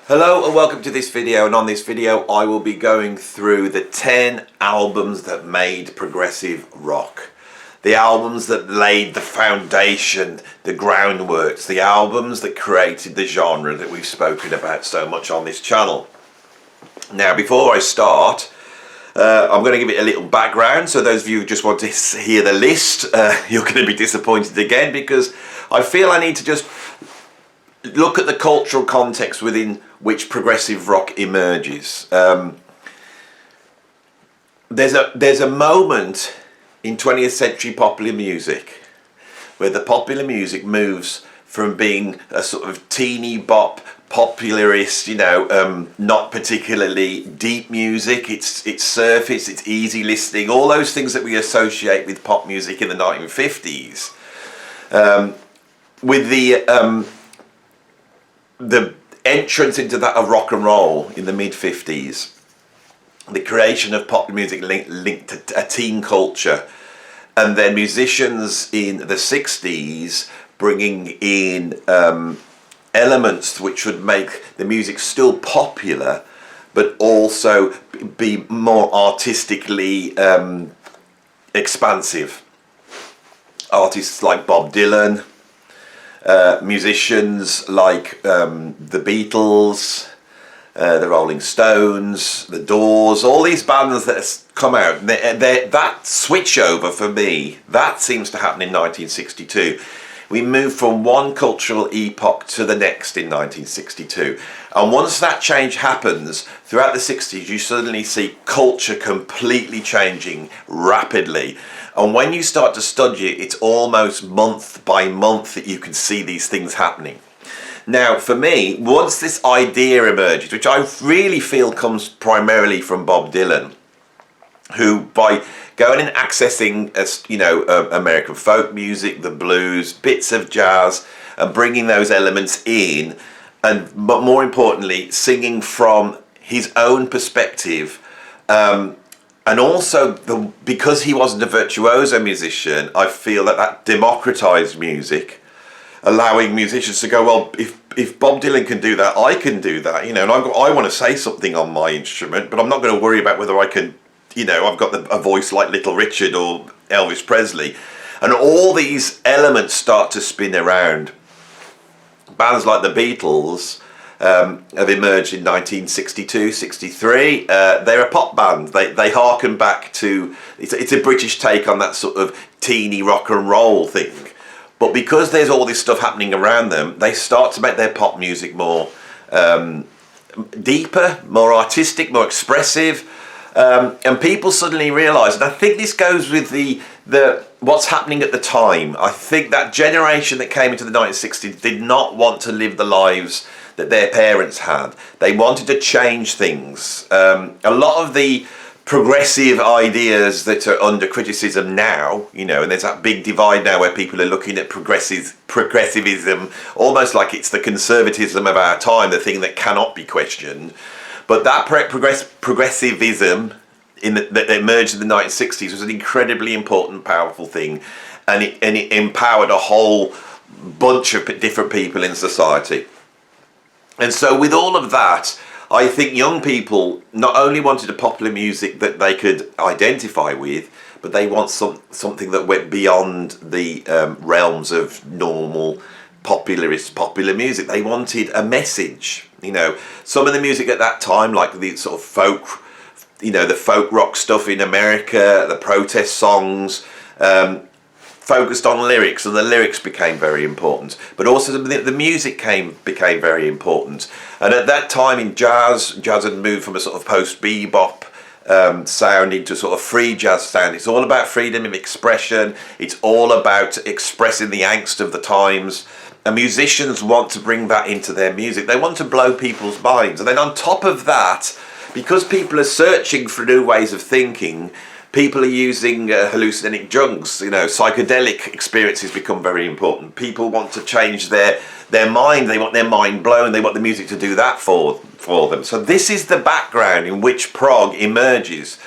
Hello and welcome to this video, and on this video I will be going through the 10 albums that made progressive rock. The albums that laid the foundation, the groundworks, the albums that created the genre that we've spoken about so much on this channel. Now before I start, I'm going to give it a little background, so those of you who just want to hear the list, you're going to be disappointed again, because I feel I need to just look at the cultural context within which progressive rock emerges. There's a moment in 20th century popular music where the popular music moves from being a sort of teeny bop, popularist, not particularly deep music. It's surface, it's easy listening, all those things that we associate with pop music in the 1950s. With the entrance into that of rock and roll in the mid-50s, the creation of pop music linked to a teen culture, and then musicians in the 60s bringing in elements which would make the music still popular but also be more artistically expansive. Artists like Bob Dylan, musicians like the Beatles, the Rolling Stones, the Doors, all these bands that have come out, that switchover for me, that seems to happen in 1962. We move from one cultural epoch to the next in 1962. And once that change happens, throughout the 60s, you suddenly see culture completely changing rapidly. And when you start to study it, it's almost month by month that you can see these things happening. Now, for me, once this idea emerges, which I really feel comes primarily from Bob Dylan, who by going and accessing, American folk music, the blues, bits of jazz, and bringing those elements in, but more importantly, singing from his own perspective, and also, because he wasn't a virtuoso musician, I feel that democratized music, allowing musicians to go, well, if Bob Dylan can do that, I can do that, and I want to say something on my instrument, but I'm not going to worry about whether I can, I've got a voice like Little Richard or Elvis Presley. And all these elements start to spin around. Bands like the Beatles have emerged in 1962, 63. They're a pop band. They harken back to, it's a British take on that sort of teeny rock and roll thing. But because there's all this stuff happening around them, they start to make their pop music more deeper, more artistic, more expressive. And people suddenly realise, and I think this goes with the what's happening at the time. I think that generation that came into the 1960s did not want to live the lives that their parents had. They wanted to change things. A lot of the progressive ideas that are under criticism now, and there's that big divide now where people are looking at progressivism almost like it's the conservatism of our time, the thing that cannot be questioned. But that progressivism that emerged in the 1960s was an incredibly important, powerful thing, and it empowered a whole bunch of different people in society. And so with all of that, I think young people not only wanted a popular music that they could identify with, but they want something that went beyond the realms of normal popular music. They wanted a message. Some of the music at that time, like the sort of folk, the folk rock stuff in America, the protest songs, focused on lyrics, and the lyrics became very important. But also the music became very important. And at that time in jazz had moved from a sort of post-bebop sound into sort of free jazz sound. It's all about freedom of expression. It's all about expressing the angst of the times. And musicians want to bring that into their music. They want to blow people's minds. And then on top of that, because people are searching for new ways of thinking, people are using hallucinogenic drugs. Psychedelic experiences become very important. People want to change their mind. They want their mind blown. They want the music to do that for them. So this is the background in which prog emerges.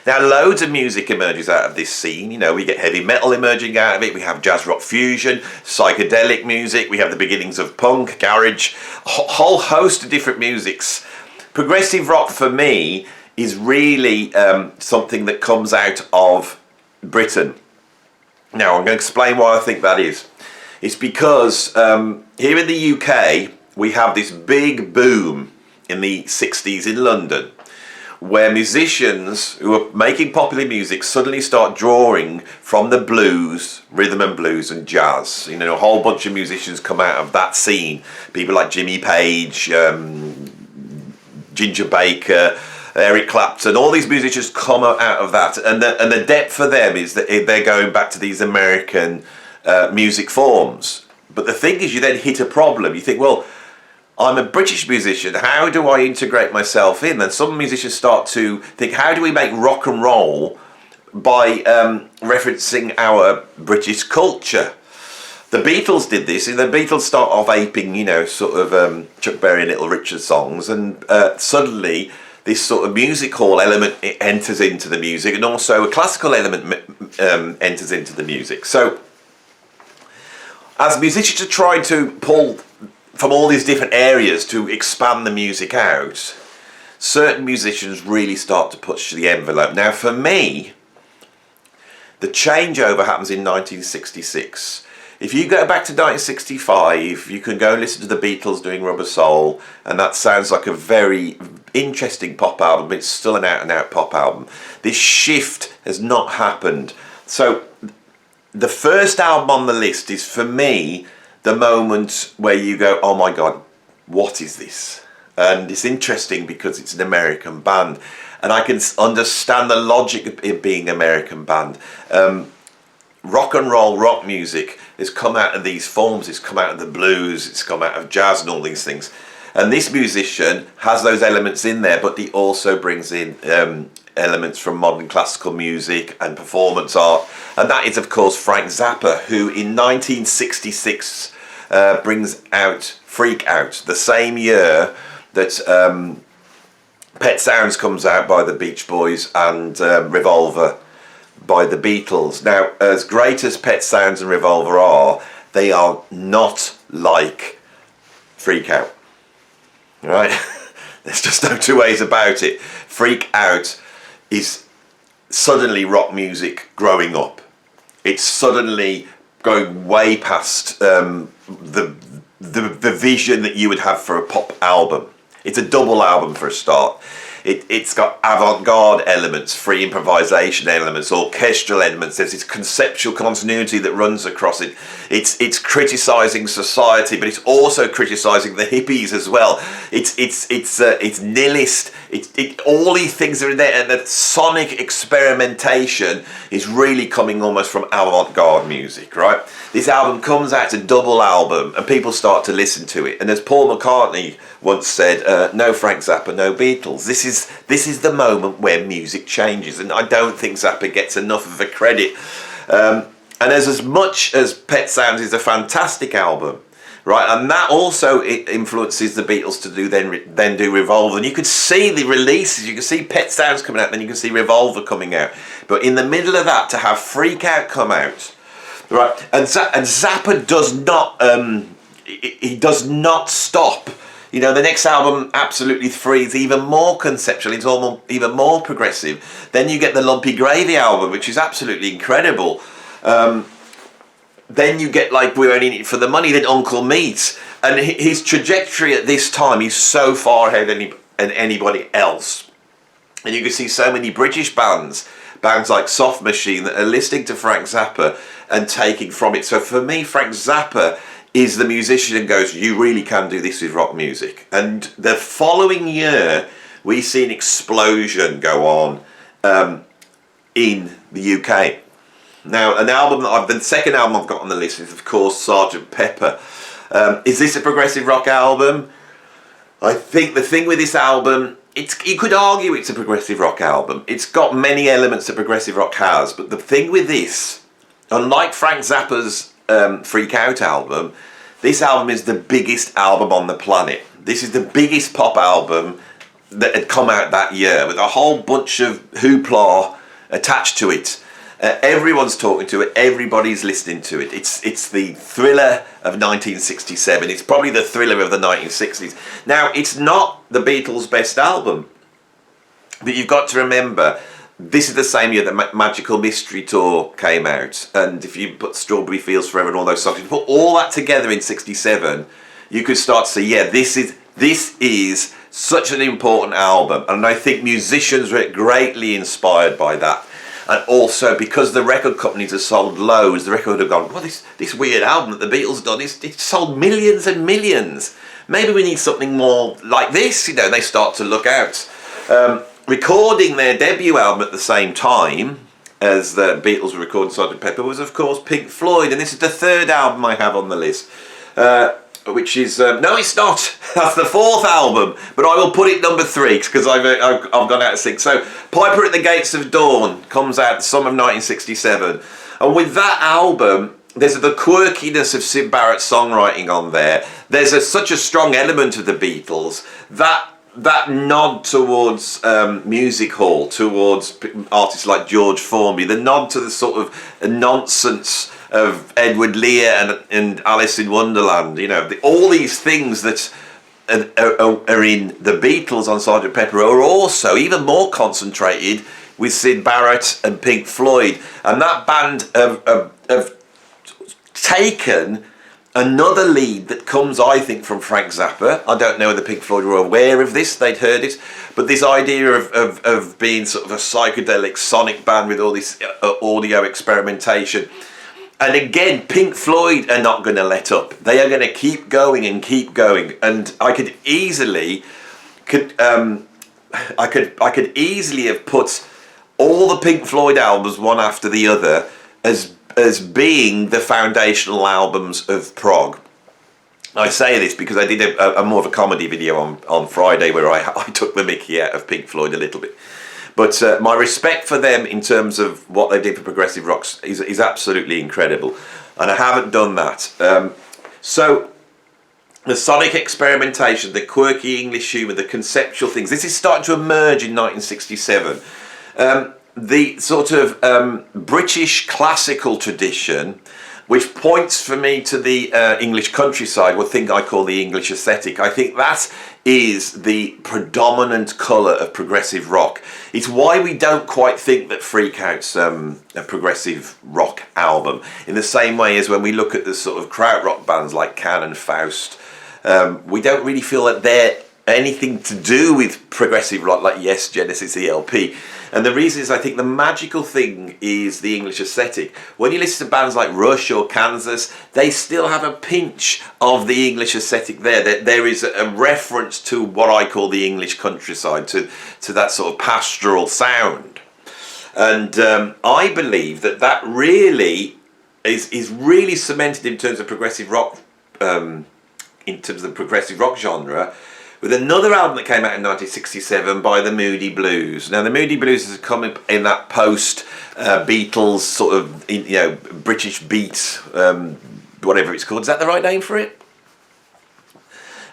Now, loads of music emerges out of this scene. You know, we get heavy metal emerging out of it. We have jazz rock fusion, psychedelic music. We have the beginnings of punk, garage, a whole host of different musics. Progressive rock for me is really something that comes out of Britain. Now, I'm going to explain why I think that is. It's because here in the UK, we have this big boom in the 60s in London, where musicians who are making popular music suddenly start drawing from the blues, rhythm and blues and jazz. You know, a whole bunch of musicians come out of that scene. People like Jimmy Page, Ginger Baker, Eric Clapton, all these musicians come out of that. And the depth for them is that they're going back to these American music forms. But the thing is, you then hit a problem. You think, well, I'm a British musician, how do I integrate myself in? And some musicians start to think, how do we make rock and roll by referencing our British culture? The Beatles did this, and the Beatles start off aping, you know, sort of Chuck Berry and Little Richard songs, and suddenly this sort of music hall element enters into the music, and also a classical element enters into the music. So, as musicians are trying to pull from all these different areas to expand the music out, certain musicians really start to push the envelope. Now, for me, the changeover happens in 1966. If you go back to 1965, you can go and listen to the Beatles doing Rubber Soul, and that sounds like a very interesting pop album. It's still an out-and-out pop album. This shift has not happened. So the first album on the list is, for me, the moment where you go, oh my God, what is this? And it's interesting because it's an American band, and I can understand the logic of it being an American band. Rock and roll, rock music has come out of these forms. It's come out of the blues, it's come out of jazz and all these things. And this musician has those elements in there, but he also brings in elements from modern classical music and performance art. And that is, of course, Frank Zappa, who in 1966 brings out Freak Out, the same year that Pet Sounds comes out by the Beach Boys and Revolver by the Beatles. Now, as great as Pet Sounds and Revolver are, they are not like Freak Out. Right? There's just no two ways about it. Freak Out is suddenly rock music growing up. It's suddenly going way past the vision that you would have for a pop album. It's a double album for a start. It's got avant-garde elements, free improvisation elements, orchestral elements. There's this conceptual continuity that runs across it. It's criticising society, but it's also criticising the hippies as well. It's nihilist. All these things are in there, and the sonic experimentation is really coming almost from avant-garde music, right? This album comes out, it's a double album, and people start to listen to it. And as Paul McCartney once said, no Frank Zappa, no Beatles. This is the moment where music changes, and I don't think Zappa gets enough of a credit. And as much as Pet Sounds is a fantastic album, right, and that also it influences the Beatles to then do Revolver. And you could see the releases, you can see Pet Sounds coming out, then you can see Revolver coming out. But in the middle of that, to have Freak Out come out, right, and Zappa does not, he does not stop. You know, the next album, Absolutely Free, is even more conceptual, it's almost even more progressive. Then you get the Lumpy Gravy album, which is absolutely incredible. Then you get, like, We're Only In It For The Money, then Uncle Meat. And his trajectory at this time is so far ahead than anybody else. And you can see so many British bands like Soft Machine, that are listening to Frank Zappa and taking from it. So for me, Frank Zappa is the musician and goes, you really can do this with rock music. And the following year, we see an explosion go on in the UK. Now, the second album I've got on the list is, of course, Sgt. Pepper. Is this a progressive rock album? I think the thing with this album, you could argue it's a progressive rock album. It's got many elements that progressive rock has, but the thing with this, unlike Frank Zappa's Freak Out album, this album is the biggest album on the planet. This is the biggest pop album that had come out that year, with a whole bunch of hoopla attached to it. Everyone's talking to it. Everybody's listening to it. It's the thriller of 1967. It's probably the thriller of the 1960s. Now, it's not the Beatles' best album, but you've got to remember, this is the same year that Magical Mystery Tour came out. And if you put Strawberry Fields Forever and all those songs, you put all that together in 67, you could start to say, yeah, this is such an important album. And I think musicians were greatly inspired by that. And also, because the record companies have sold loads, the record have gone, well, this weird album that the Beatles done, it's sold millions and millions. Maybe we need something more like this, and they start to look out. Recording their debut album at the same time as the Beatles were recording Sgt. Pepper was, of course, Pink Floyd, and this is the third album I have on the list. Which is no, it's not. That's the fourth album, but I will put it number 3 because I've gone out of sync. So, Piper at the Gates of Dawn comes out the summer of 1967, and with that album, there's the quirkiness of Syd Barrett's songwriting on there. There's such a strong element of the Beatles that nod towards music hall, towards artists like George Formby, the nod to the sort of nonsense of Edward Lear and Alice in Wonderland, all these things that are in the Beatles on Sgt. Pepper are also even more concentrated with Syd Barrett and Pink Floyd. And that band have taken another lead that comes, I think, from Frank Zappa. I don't know whether Pink Floyd were aware of this, they'd heard it, but this idea of being sort of a psychedelic sonic band with all this audio experimentation. And again, Pink Floyd are not going to let up. They are going to keep going and keep going. And I could easily have put all the Pink Floyd albums one after the other as being the foundational albums of prog. I say this because I did a more of a comedy video on Friday where I took the mickey out of Pink Floyd a little bit. But my respect for them in terms of what they did for progressive rock is absolutely incredible. And I haven't done that. So the sonic experimentation, the quirky English humour, the conceptual things, this is starting to emerge in 1967. The sort of British classical tradition, which points for me to the English countryside, what thing I call the English aesthetic. I think that is the predominant colour of progressive rock. It's why we don't quite think that Freak Out's a progressive rock album, in the same way as when we look at the sort of krautrock bands like Can and Faust, we don't really feel that they're anything to do with progressive rock like Yes, Genesis, ELP. And the reason is, I think the magical thing is the English aesthetic. When you listen to bands like Rush or Kansas, they still have a pinch of the English aesthetic there. There is a reference to what I call the English countryside, to that sort of pastoral sound. And I believe that really is really cemented in terms of progressive rock, in terms of the progressive rock genre, with another album that came out in 1967 by the Moody Blues. Now, the Moody Blues has come in that post-Beatles sort of, British beat, whatever it's called. Is that the right name for it?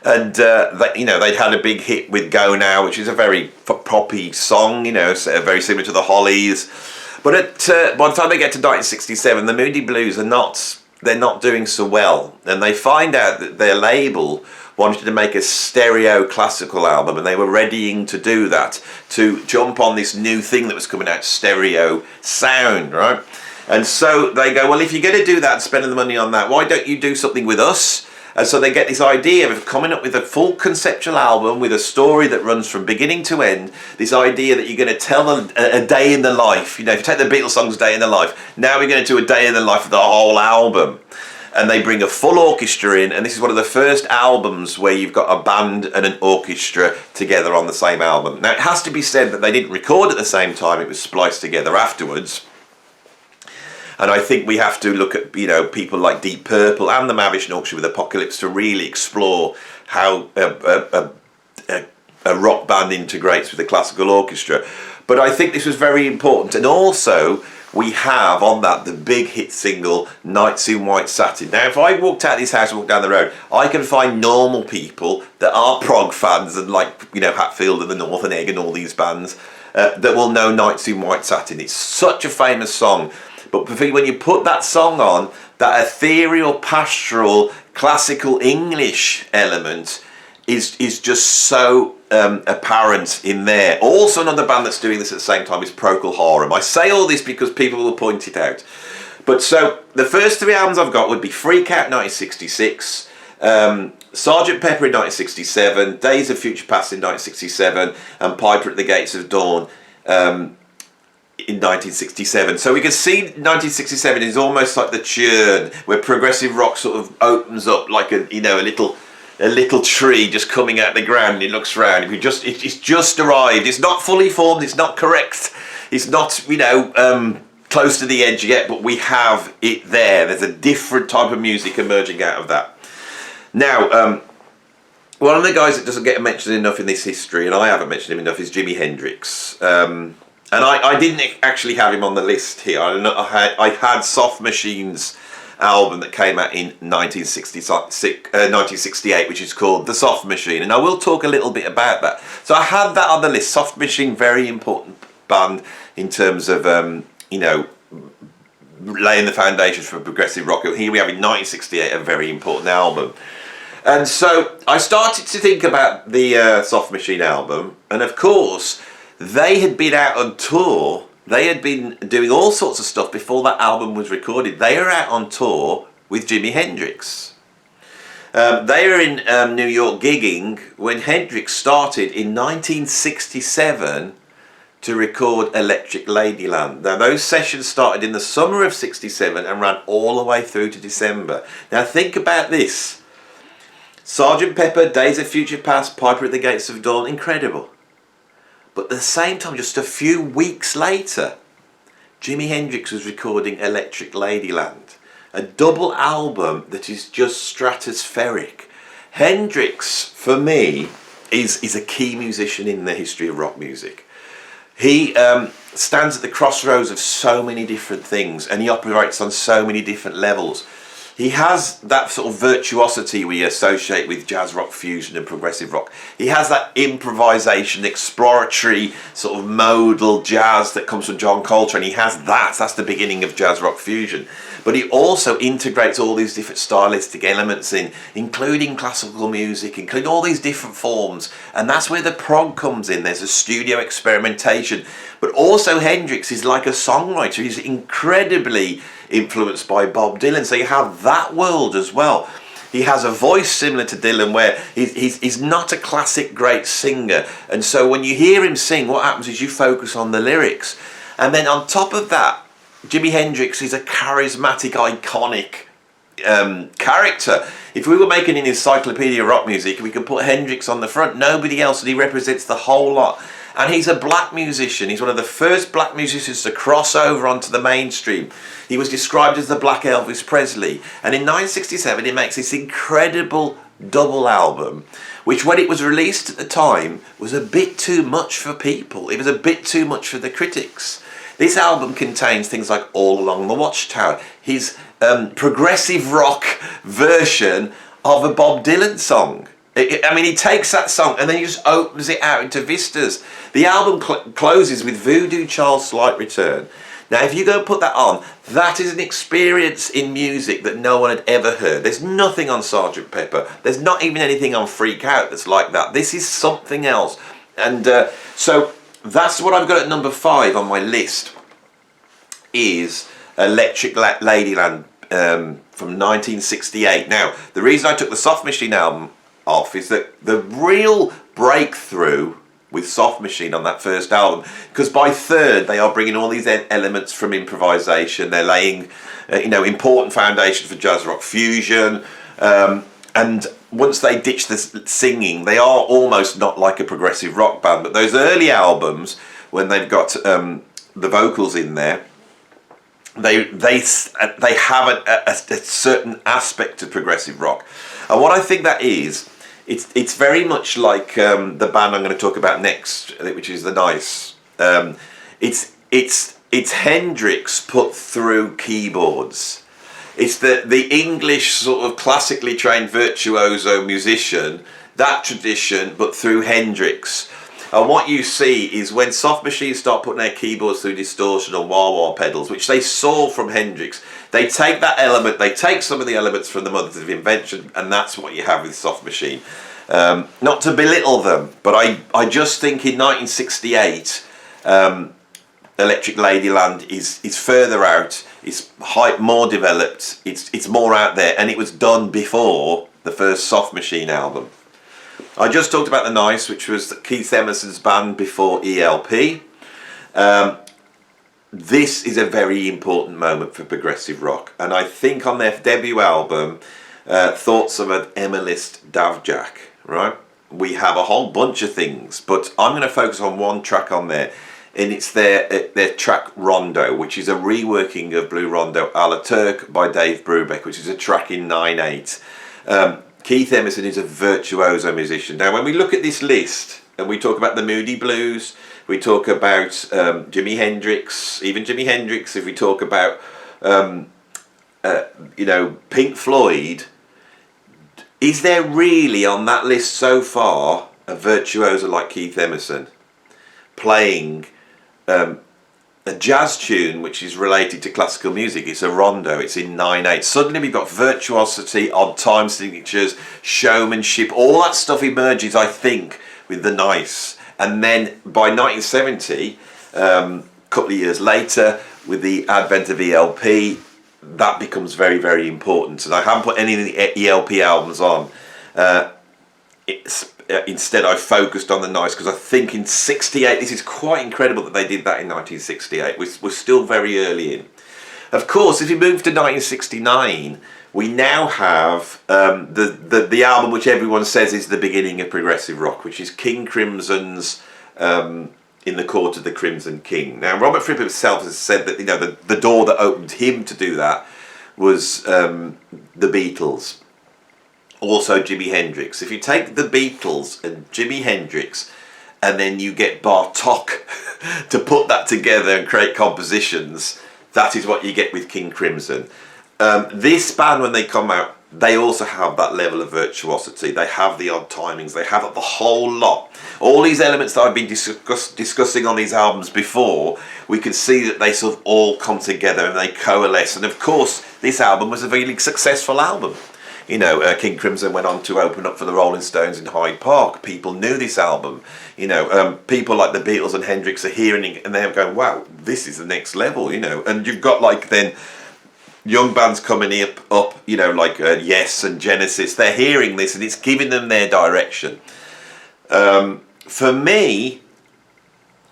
And, they'd had a big hit with Go Now, which is a very poppy song, very similar to the Hollies. But by the time they get to 1967, the Moody Blues they're not doing so well. And they find out that their label wanted to make a stereo classical album, and they were readying to do that, to jump on this new thing that was coming out, stereo sound, right? And so they go, well, if you're going to do that and spending the money on that, why don't you do something with us? And so they get this idea of coming up with a full conceptual album with a story that runs from beginning to end, this idea that you're going to tell a day in the life. If you take the Beatles songs, Day in the Life, now we're going to do a day in the life of the whole album. And they bring a full orchestra in, and this is one of the first albums where you've got a band and an orchestra together on the same album. Now, it has to be said that they didn't record at the same time, it was spliced together afterwards. And I think we have to look at, people like Deep Purple and the Mavish Orchestra with Apocalypse to really explore how a rock band integrates with the classical orchestra. But I think this was very important. And also, we have on that the big hit single Nights in White Satin. Now if I walked out of this house and walked down the road, I can find normal people that are prog fans and like, you know, Hatfield and the Northern Egg and all these bands that will know Nights in White Satin. It's such a famous song, but when you put that song on, that ethereal, pastoral, classical English element is just so apparent in there. Also another band that's doing this at the same time is Procol Harum. I say all this because people will point it out. But so the first three albums I've got would be Freak Out 1966, Sgt. Pepper in 1967, Days of Future Past in 1967, and Piper at the Gates of Dawn in 1967. So we can see 1967 is almost like the churn where progressive rock sort of opens up like a little tree just coming out of the ground. It looks round. It's just arrived. It's not fully formed. It's not correct. It's not close to the edge yet. But we have it there. There's a different type of music emerging out of that. Now, one of the guys that doesn't get mentioned enough in this history, and I haven't mentioned him enough, is Jimi Hendrix. And I didn't actually have him on the list here. I had Soft Machine's album that came out in 1968, which is called The Soft Machine, and I will talk a little bit about that. So I had that on the list. Soft Machine, very important band in terms of laying the foundations for progressive rock. Here we have in 1968 a very important album. And so I started to think about the Soft Machine album, and of course they had been out on tour. They had been doing all sorts of stuff before that album was recorded. They were out on tour with Jimi Hendrix. They were in New York gigging when Hendrix started in 1967 to record Electric Ladyland. Now those sessions started in the summer of 67 and ran all the way through to December. Now think about this. Sgt. Pepper, Days of Future Past, Piper at the Gates of Dawn, incredible. But at the same time, just a few weeks later, Jimi Hendrix was recording Electric Ladyland, a double album that is just stratospheric. Hendrix, for me, is a key musician in the history of rock music. He stands at the crossroads of so many different things, and he operates on so many different levels. He has that sort of virtuosity we associate with jazz rock fusion and progressive rock. He has that improvisation, exploratory sort of modal jazz that comes from John Coltrane. He has that. That's the beginning of jazz rock fusion. But he also integrates all these different stylistic elements in, including classical music, including all these different forms. And that's where the prog comes in. There's a studio experimentation. But also Hendrix is like a songwriter. He's incredibly influenced by Bob Dylan. So you have that world as well. He has a voice similar to Dylan where he's not a classic great singer. And so when you hear him sing, what happens is you focus on the lyrics. And then on top of that, Jimi Hendrix is a charismatic, iconic character. If we were making an encyclopedia of rock music, we could put Hendrix on the front, nobody else, and he represents the whole lot. And he's a black musician. He's one of the first black musicians to cross over onto the mainstream. He was described as the Black Elvis Presley. And in 1967, he makes this incredible double album, which when it was released at the time, was a bit too much for people. It was a bit too much for the critics. This album contains things like All Along the Watchtower, his progressive rock version of a Bob Dylan song. I mean, he takes that song and then he just opens it out into vistas. The album closes with Voodoo Child's Slight Return. Now, if you go and put that on, that is an experience in music that no one had ever heard. There's nothing on Sgt. Pepper. There's not even anything on Freak Out that's like that. This is something else. And so that's what I've got at number 5 on my list, is Electric Ladyland from 1968. Now, the reason I took the Soft Machine album off is that the real breakthrough with Soft Machine on that first album, because by third they are bringing all these elements from improvisation. They're laying important foundation for jazz rock fusion, and once they ditch the singing, they are almost not like a progressive rock band. But those early albums, when they've got the vocals in there, they have a certain aspect of progressive rock. And what I think that is, it's very much like the band I'm going to talk about next, which is The Nice. It's it's Hendrix put through keyboards. It's the English sort of classically trained virtuoso musician, that tradition, but through Hendrix. And what you see is when soft machines start putting their keyboards through distortion or wah-wah pedals, which they saw from Hendrix, they take that element, they take some of the elements from the mothers of invention, and that's what you have with soft machine. Not to belittle them, but I just think in 1968, Electric Ladyland is further out, it's more developed, it's more out there, and it was done before the first soft machine album. I just talked about The Nice, which was Keith Emerson's band before ELP. This is a very important moment for progressive rock, and I think on their debut album, Thoughts of an Emmylist Davjak, right? We have a whole bunch of things, but I'm going to focus on one track on there, and it's their track Rondo, which is a reworking of Blue Rondo a la Turk by Dave Brubeck, which is a track in 9/8. Keith Emerson is a virtuoso musician. Now, when we look at this list and we talk about the Moody Blues, we talk about Jimi Hendrix, even Jimi Hendrix, if we talk about, Pink Floyd, is there really on that list so far a virtuoso like Keith Emerson playing a jazz tune which is related to classical music? It's a rondo, it's in 9/8. Suddenly we've got virtuosity, odd time signatures, showmanship, all that stuff emerges, I think, with The Nice. And then by 1970, a couple of years later, with the advent of ELP, that becomes very, very important. And I haven't put any of the ELP albums on. Instead I focused on The Nice, because I think in 68, this is quite incredible that they did that in 1968. We're still very early in. Of course, if you move to 1969, we now have the album which everyone says is the beginning of progressive rock, which is King Crimson's In the Court of the Crimson King. Now, Robert Fripp himself has said that the door that opened him to do that was the Beatles. Also Jimi Hendrix. If you take the Beatles and Jimi Hendrix and then you get Bartok to put that together and create compositions, that is what you get with King Crimson. This band, when they come out, they also have that level of virtuosity. They have the odd timings, they have the whole lot. All these elements that I've been discussing on these albums before, we can see that they sort of all come together and they coalesce. And of course, this album was a really successful album. King Crimson went on to open up for the Rolling Stones in Hyde Park. People knew this album. People like the Beatles and Hendrix are hearing it and they're going, wow, this is the next level, And you've got then young bands coming up, like Yes and Genesis. They're hearing this and it's giving them their direction. For me,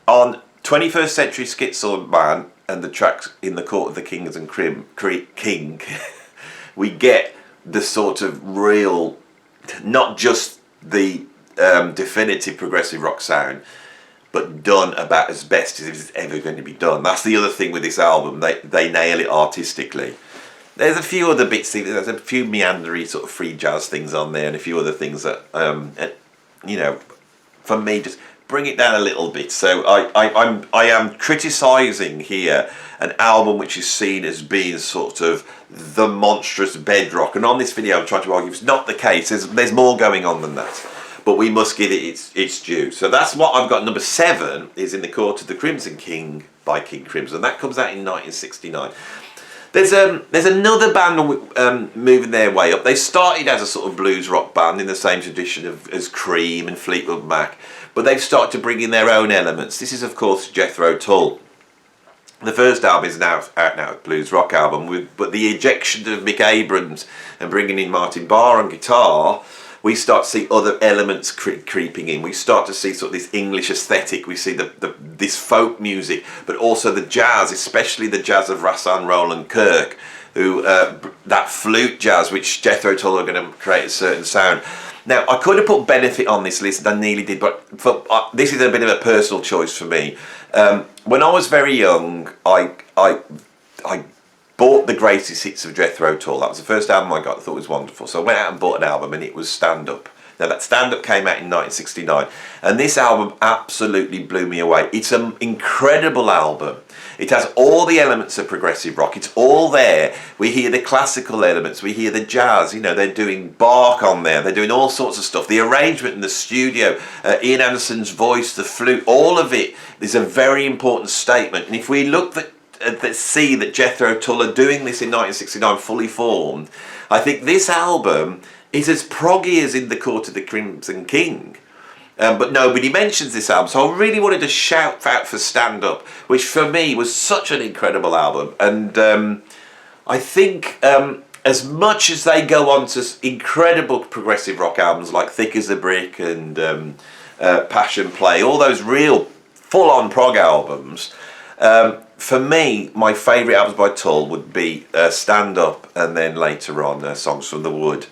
on 21st Century Schizoid Man and the tracks In the Court of the Kings and King, we get the sort of real, not just the definitive progressive rock sound, but done about as best as it's ever going to be done. That's the other thing with this album, they nail it artistically. There's a few other bits, there's a few meandery sort of free jazz things on there and a few other things that, for me, just bring it down a little bit. So I am criticising here an album which is seen as being sort of the monstrous bedrock, and on this video I'm trying to argue it's not the case. There's more going on than that, but we must give it its due. So that's what I've got. Number 7 is In the Court of the Crimson King by King Crimson. That comes out in 1969. There's another band moving their way up. They started as a sort of blues rock band in the same tradition as Cream and Fleetwood Mac, but they've started to bring in their own elements. This is, of course, Jethro Tull. The first album is out now, a blues rock album, but the ejection of Mick Abrams and bringing in Martin Barr on guitar, we start to see other elements creeping in. We start to see sort of this English aesthetic. We see this folk music, but also the jazz, especially the jazz of Rahsaan Roland Kirk, who that flute jazz, which Jethro Tull are going to create a certain sound. Now, I could have put Benefit on this list, and I nearly did, but this is a bit of a personal choice for me. When I was very young, I bought the greatest hits of Jethro Tull. That was the first album I got. I thought it was wonderful. So I went out and bought an album, and it was Stand Up. Now that Stand Up came out in 1969, and this album absolutely blew me away. It's an incredible album. It has all the elements of progressive rock. It's all there. We hear the classical elements. We hear the jazz. You know, they're doing Bach on there. They're doing all sorts of stuff. The arrangement in the studio, Ian Anderson's voice, the flute, all of it is a very important statement. And if we look see that Jethro Tull are doing this in 1969 fully formed, I think this album is as proggy as In the Court of the Crimson King. But nobody mentions this album, so I really wanted to shout out for Stand Up, which for me was such an incredible album. And I think as much as they go on to incredible progressive rock albums like Thick as a Brick and Passion Play, all those real full-on prog albums, for me, my favourite albums by Tull would be Stand Up, and then later on Songs from the Wood.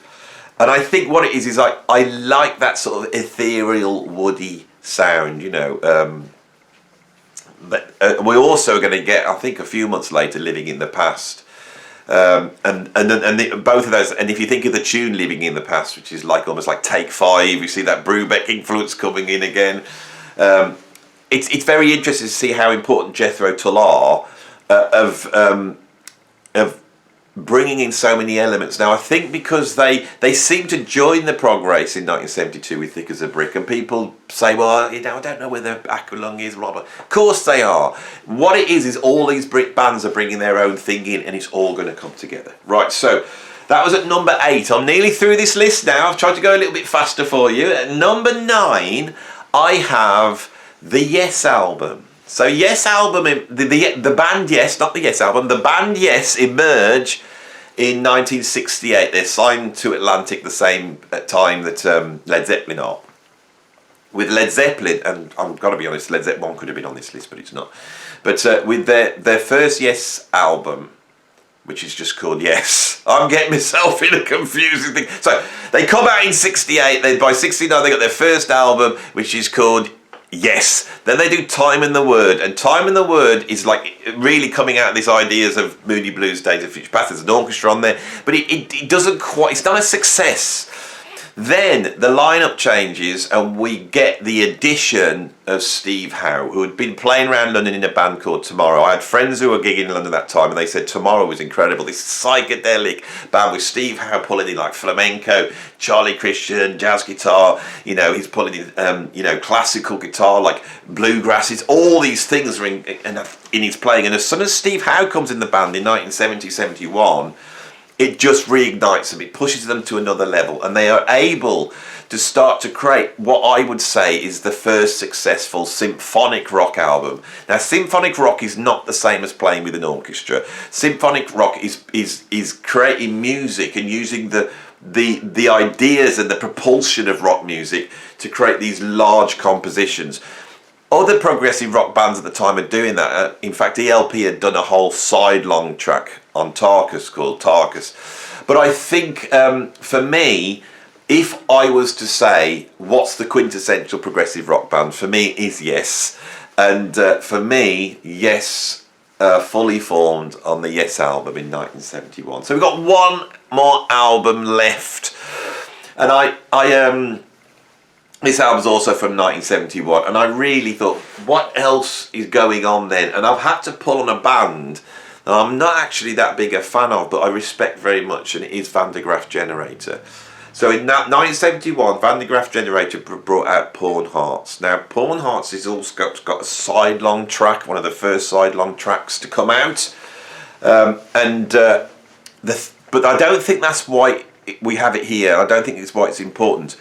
And I think what it is like, I like that sort of ethereal, woody sound, you know. We're also going to get, I think a few months later, Living in the Past. Both of those, and if you think of the tune Living in the Past, which is like almost like Take 5, you see that Brubeck influence coming in again. It's very interesting to see how important Jethro Tull are of bringing in so many elements. Now I think because they seem to join the prog race in 1972 with Thick as a Brick, and people say, well, you know, I don't know whether Aqualung is, blah blah. Of course they are. What it is all these Brit bands are bringing their own thing in, and it's all going to come together. Right, so that was at number 8. I'm nearly through this list now. I've tried to go a little bit faster for you. At number 9, I have the Yes album. So Yes album, the band Yes, not the Yes album, the band Yes emerge in 1968. They're signed to Atlantic the same time that Led Zeppelin are. With Led Zeppelin, and I've got to be honest, Led Zeppelin 1 could have been on this list, but it's not. But with their first Yes album, which is just called Yes. I'm getting myself in a confusing thing. So they come out in 68, by 69 they got their first album, which is called Yes. Then they do Time and the Word, and Time and the Word is like really coming out of these ideas of Moody Blues, Days of Future Past. There's an orchestra on there, but it doesn't quite, it's not a success. Then the lineup changes and we get the addition of Steve Howe, who had been playing around London in a band called Tomorrow. I had friends who were gigging in London at that time, and they said Tomorrow was incredible. This psychedelic band with Steve Howe pulling in like flamenco, Charlie Christian, jazz guitar. You know, he's pulling in classical guitar, like bluegrasses. All these things are in his playing. And as soon as Steve Howe comes in the band in 1970-71, it just reignites them, it pushes them to another level, and they are able to start to create what I would say is the first successful symphonic rock album. Now, symphonic rock is not the same as playing with an orchestra. Symphonic rock is creating music and using the ideas and the propulsion of rock music to create these large compositions. Other progressive rock bands at the time are doing that. In fact, ELP had done a whole sidelong track on Tarkus called Tarkus. But I think for me, if I was to say what's the quintessential progressive rock band, for me is Yes. And for me, Yes fully formed on the Yes album in 1971. So we've got one more album left. And this album's also from 1971, and I really thought, what else is going on then? And I've had to pull on a band that I'm not actually that big a fan of, but I respect very much, and it is Graaf Generator. So in 1971, Graaf Generator brought out Porn Hearts. Now, Porn Hearts is also got a sidelong track, one of the first sidelong tracks to come out, but I don't think that's why we have it here. I don't think it's why it's important.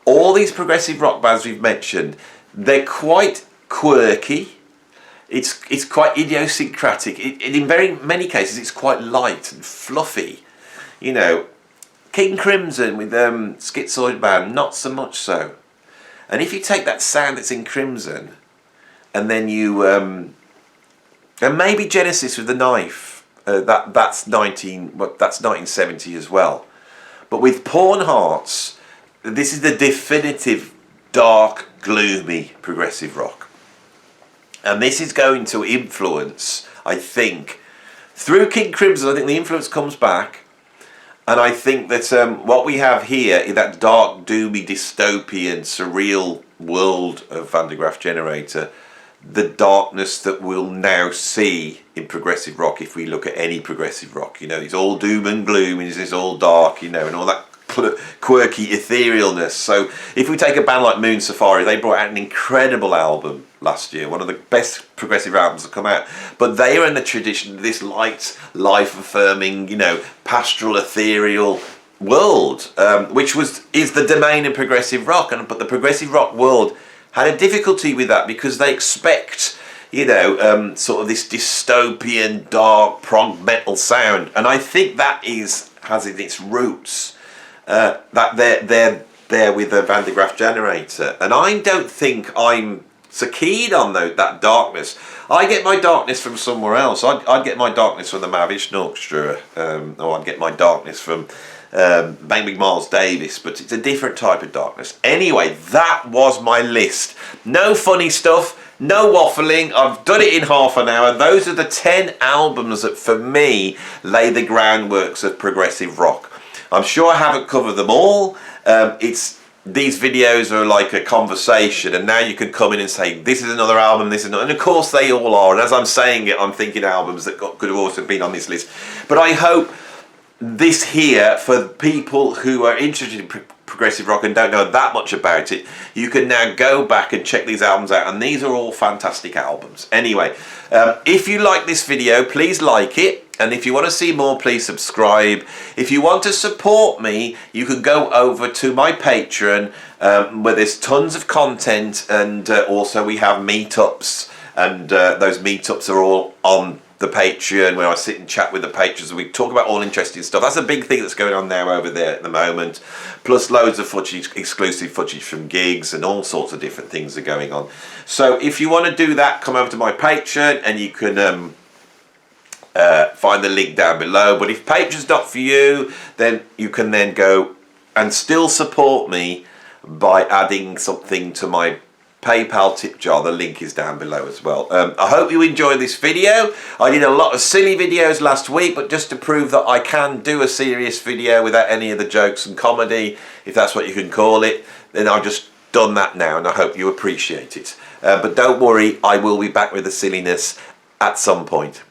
All these progressive rock bands we've mentioned, they're quite quirky. It's quite idiosyncratic. In very many cases, it's quite light and fluffy. You know, King Crimson with Schizoid Band, not so much so. And if you take that sound that's in Crimson, and then you and maybe Genesis with the Knife, that's 1970 as well. But with Porn Hearts, this is the definitive dark, gloomy progressive rock. And this is going to influence, I think, through King Crimson, I think the influence comes back. And I think that what we have here in that dark, doomy, dystopian, surreal world of Van der Graaf Generator, the darkness that we'll now see in progressive rock, if we look at any progressive rock, you know, it's all doom and gloom, it's all dark, you know, and all that quirky etherealness. So if we take a band like Moon Safari, they brought out an incredible album last year, one of the best progressive albums that come out, but they are in the tradition of this light, life-affirming, you know, pastoral, ethereal world, which is the domain of progressive rock. But the progressive rock world had a difficulty with that because they expect, you know, sort of this dystopian, dark, prog metal sound, and I think that has its roots that they're there with the Van der Graaf Generator, and I don't think I'm so keen on that darkness. I get my darkness from somewhere else. I'd get my darkness from the Mavish Orchestra, or I'd get my darkness from maybe Miles Davis, but it's a different type of darkness. Anyway, that was my list. No funny stuff, no waffling. I've done it in half an hour. Those are the 10 albums that for me lay the groundworks of progressive rock. I'm sure I haven't covered them all. These videos are like a conversation, and now you can come in and say, this is another album, this is another, and of course they all are, and as I'm saying it, I'm thinking albums that could have also been on this list. But I hope this here, for people who are interested in progressive rock and don't know that much about it, you can now go back and check these albums out, and these are all fantastic albums. Anyway, if you like this video, please like it. And if you want to see more, please subscribe. If you want to support me, you can go over to my Patreon, where there's tons of content, and also we have meetups, and those meetups are all on the Patreon, where I sit and chat with the patrons and we talk about all interesting stuff. That's a big thing that's going on now over there at the moment, plus loads of footage, exclusive footage from gigs, and all sorts of different things are going on. So if you want to do that, come over to my Patreon, and you can find the link down below. But if Patreon's not for you, then you can then go and still support me by adding something to my PayPal tip jar. The link is down below as well. I hope you enjoyed this video. I did a lot of silly videos last week, but just to prove that I can do a serious video without any of the jokes and comedy, if that's what you can call it, then I've just done that now, and I hope you appreciate it. But don't worry, I will be back with the silliness at some point.